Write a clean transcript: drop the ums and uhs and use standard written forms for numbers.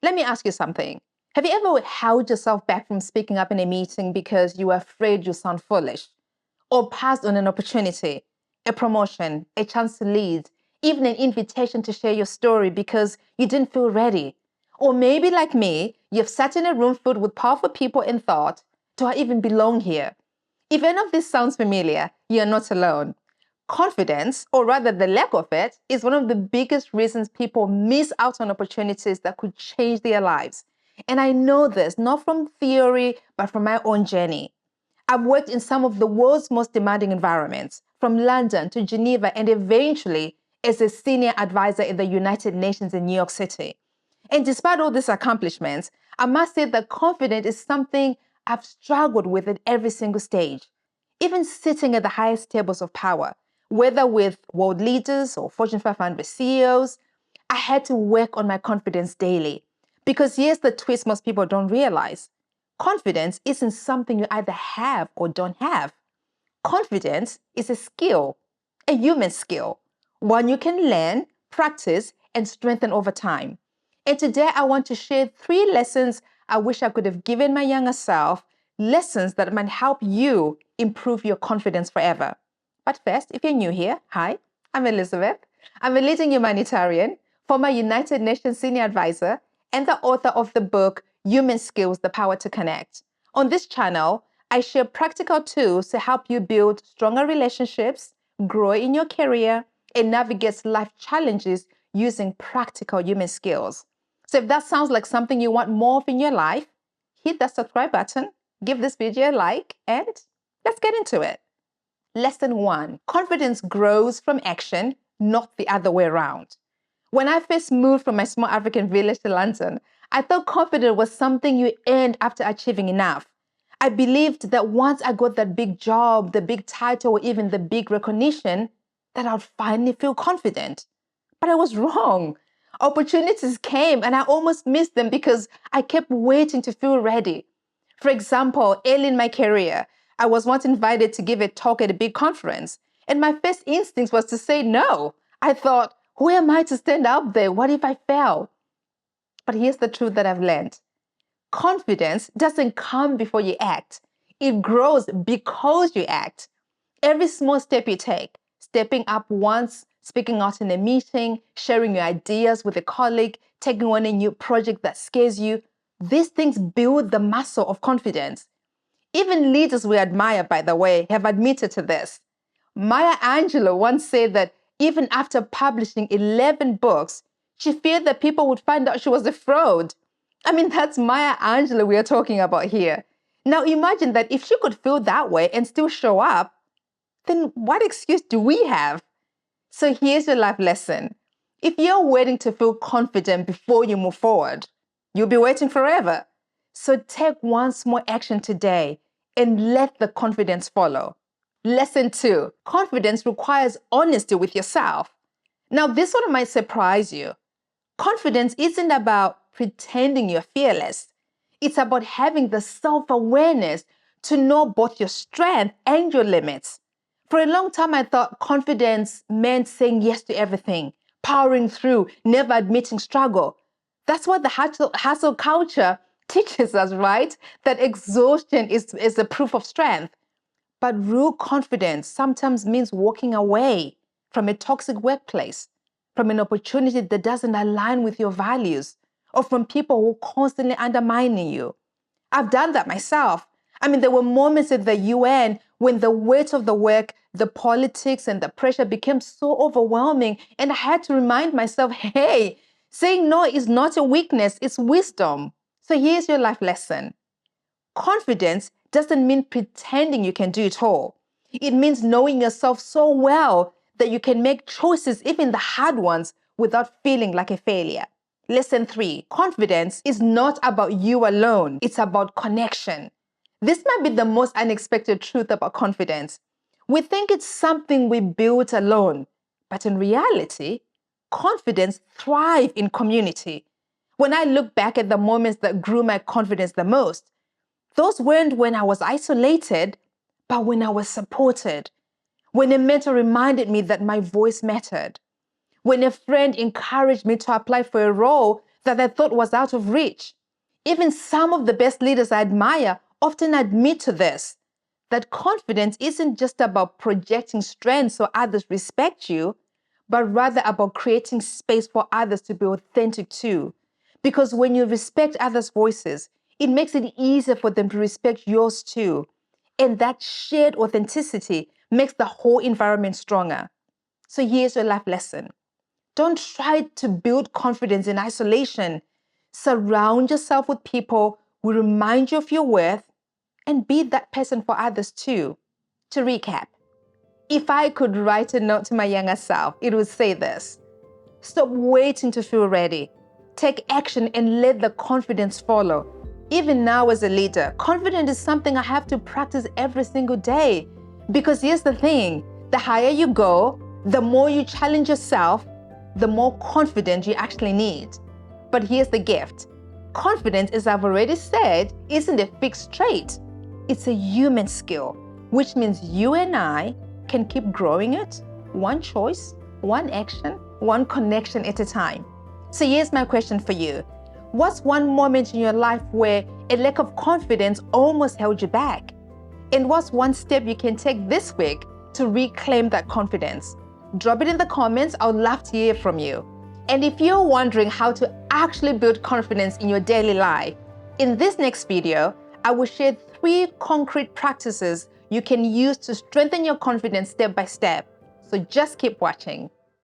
Let me ask you something. Have you ever held yourself back from speaking up in a meeting because you were afraid you sound foolish? Or passed on an opportunity, a promotion, a chance to lead, even an invitation to share your story because you didn't feel ready? Or maybe like me, you've sat in a room filled with powerful people and thought, do I even belong here? If any of this sounds familiar, you're not alone. Confidence, or rather the lack of it, is one of the biggest reasons people miss out on opportunities that could change their lives. And I know this not from theory, but from my own journey. I've worked in some of the world's most demanding environments, from London to Geneva, and eventually as a senior advisor in the United Nations in New York City. And despite all these accomplishments, I must say that confidence is something I've struggled with at every single stage. Even sitting at the highest tables of power, whether with world leaders or Fortune 500 CEOs, I had to work on my confidence daily. Because here's the twist most people don't realize. Confidence isn't something you either have or don't have. Confidence is a skill, a human skill, one you can learn, practice, and strengthen over time. And today I want to share 3 lessons I wish I could have given my younger self, lessons that might help you improve your confidence forever. But first, if you're new here, hi, I'm Elizabeth. I'm a leading humanitarian, former United Nations Senior Advisor, and the author of the book, Human Skills, The Power to Connect. On this channel, I share practical tools to help you build stronger relationships, grow in your career, and navigate life challenges using practical human skills. So if that sounds like something you want more of in your life, hit that subscribe button, give this video a like, and let's get into it. Lesson 1, confidence grows from action, not the other way around. When I first moved from my small African village to London, I thought confidence was something you earned after achieving enough. I believed that once I got that big job, the big title, or even the big recognition, that I'd finally feel confident. But I was wrong. Opportunities came and I almost missed them because I kept waiting to feel ready. For example, early in my career, I was once invited to give a talk at a big conference, and my first instinct was to say no. I thought, who am I to stand up there? What if I fail? But here's the truth that I've learned. Confidence doesn't come before you act. It grows because you act. Every small step you take, stepping up once, speaking out in a meeting, sharing your ideas with a colleague, taking on a new project that scares you, these things build the muscle of confidence. Even leaders we admire, by the way, have admitted to this. Maya Angelou once said that even after publishing 11 books, she feared that people would find out she was a fraud. I mean, that's Maya Angelou we are talking about here. Now imagine that if she could feel that way and still show up, then what excuse do we have? So here's your life lesson. If you're waiting to feel confident before you move forward, you'll be waiting forever. So take one small action today and let the confidence follow. Lesson 2, confidence requires honesty with yourself. Now, this one might surprise you. Confidence isn't about pretending you're fearless. It's about having the self-awareness to know both your strength and your limits. For a long time, I thought confidence meant saying yes to everything, powering through, never admitting struggle. That's what the hustle culture teaches us, right? That exhaustion is a proof of strength. But real confidence sometimes means walking away from a toxic workplace, from an opportunity that doesn't align with your values, or from people who are constantly undermining you. I've done that myself. I mean, there were moments at the UN when the weight of the work, the politics, and the pressure became so overwhelming, and I had to remind myself, hey, saying no is not a weakness, it's wisdom. So here's your life lesson. Confidence doesn't mean pretending you can do it all. It means knowing yourself so well that you can make choices, even the hard ones, without feeling like a failure. Lesson 3, confidence is not about you alone. It's about connection. This might be the most unexpected truth about confidence. We think it's something we build alone, but in reality, confidence thrives in community. When I look back at the moments that grew my confidence the most, those weren't when I was isolated, but when I was supported. When a mentor reminded me that my voice mattered. When a friend encouraged me to apply for a role that they thought was out of reach. Even some of the best leaders I admire often admit to this, that confidence isn't just about projecting strength so others respect you, but rather about creating space for others to be authentic too. Because when you respect others' voices, it makes it easier for them to respect yours too. And that shared authenticity makes the whole environment stronger. So here's your life lesson. Don't try to build confidence in isolation. Surround yourself with people who remind you of your worth and be that person for others too. To recap, if I could write a note to my younger self, it would say this: stop waiting to feel ready. Take action and let the confidence follow. Even now as a leader, confidence is something I have to practice every single day. Because here's the thing, the higher you go, the more you challenge yourself, the more confidence you actually need. But here's the gift. Confidence, as I've already said, isn't a fixed trait. It's a human skill, which means you and I can keep growing it, one choice, one action, one connection at a time. So here's my question for you. What's one moment in your life where a lack of confidence almost held you back? And what's one step you can take this week to reclaim that confidence? Drop it in the comments. I would love to hear from you. And if you're wondering how to actually build confidence in your daily life, in this next video, I will share 3 concrete practices you can use to strengthen your confidence step by step. So just keep watching.